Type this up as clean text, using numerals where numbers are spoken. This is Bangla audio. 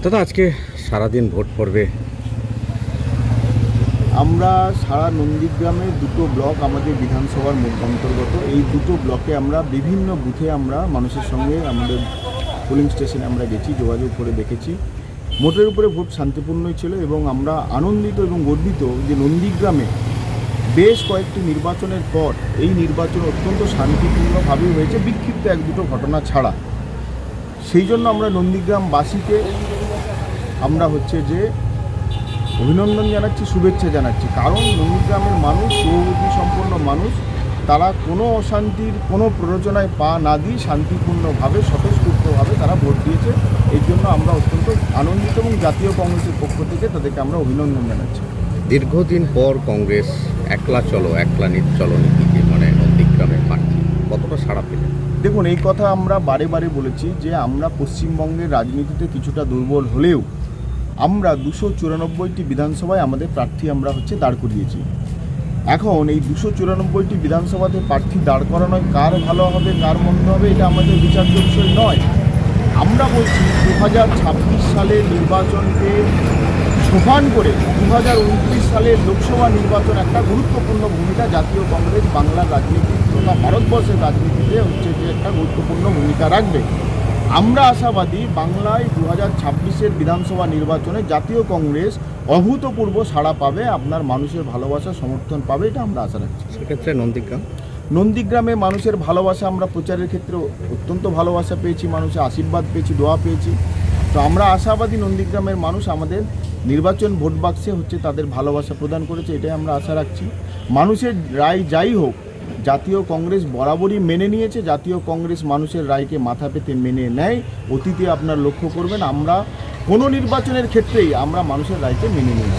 দাদা আজকে সারাদিন ভোট পড়বে। আমরা সারা নন্দীগ্রামে দুটো ব্লক আমাদের বিধানসভার অন্তর্গত। এই দুটো ব্লকে আমরা বিভিন্ন বুথে আমরা মানুষের সঙ্গে আমাদের পোলিং স্টেশনে আমরা গেছি, যোগাযোগ করে দেখেছি। মোটের উপরে ভোট শান্তিপূর্ণই ছিল এবং আমরা আনন্দিত এবং গর্বিত যে নন্দীগ্রামে বেশ কয়েকটি নির্বাচনের পর এই নির্বাচন অত্যন্ত শান্তিপূর্ণভাবেই হয়েছে, বিক্ষিপ্ত এক দুটো ঘটনা ছাড়া। সেই জন্য আমরা নন্দীগ্রামবাসীকে আমরা যে অভিনন্দন জানাচ্ছি, শুভেচ্ছা জানাচ্ছি। কারণ নন্দীগ্রামের মানুষ সৌহার্দ্য সম্পন্ন মানুষ, তারা কোনো অশান্তির কোনো প্ররোচনায় পা না দিয়ে শান্তিপূর্ণভাবে স্বতঃস্ফূর্তভাবে তারা ভোট দিয়েছে। এই জন্য আমরা অত্যন্ত আনন্দিত এবং জাতীয় কংগ্রেসের পক্ষ থেকে তাদেরকে আমরা অভিনন্দন জানাচ্ছি। দীর্ঘদিন পর কংগ্রেস একলা চলো নীতিকে নন্দীগ্রামের প্রার্থী কতটা সাড়া পেলেন? দেখুন, এই কথা আমরা বারে বারে বলেছি যে আমরা পশ্চিমবঙ্গের রাজনীতিতে কিছুটা দুর্বল হলেও আমরা 294টি বিধানসভায় আমাদের প্রার্থী আমরা দাঁড় করিয়েছি। এখন এই 294টি বিধানসভাতে প্রার্থী দাঁড় করানোয় কার ভালো হবে কার মন্দ হবে এটা আমাদের বিচার্য বিষয় নয়। আমরা বলছি 2026 সালের নির্বাচনকে সোপান করে 2029 সালের লোকসভা নির্বাচন একটা গুরুত্বপূর্ণ ভূমিকা জাতীয় কংগ্রেস বাংলার রাজনীতি তথা ভারতবর্ষের রাজনীতিতে যে একটা গুরুত্বপূর্ণ ভূমিকা রাখবে। আমরা আশাবাদী বাংলায় 2026-এর বিধানসভা নির্বাচনে জাতীয় কংগ্রেস অভূতপূর্ব সাড়া পাবে, আপনার মানুষের ভালোবাসা সমর্থন পাবে, এটা আমরা আশা রাখছি। সেক্ষেত্রে নন্দীগ্রামে মানুষের ভালোবাসা, আমরা প্রচারের ক্ষেত্রে অত্যন্ত ভালোবাসা পেয়েছি, মানুষের আশীর্বাদ পেয়েছি, দোয়া পেয়েছি। তো আমরা আশাবাদী নন্দীগ্রামের মানুষ আমাদের নির্বাচন ভোট বাক্সে তাদের ভালোবাসা প্রদান করেছে, এটাই আমরা আশা রাখছি। মানুষের রায় যাই হোক, জাতীয় কংগ্রেস বরাবরই মেনে নিয়েছে। জাতীয় কংগ্রেস মানুষের রায়কে মাথা পেতে মেনে নেয়। অতীতে আপনার লক্ষ্য করবেন আমরা কোনো নির্বাচনের ক্ষেত্রেই আমরা মানুষের রায়কে মেনে নিই।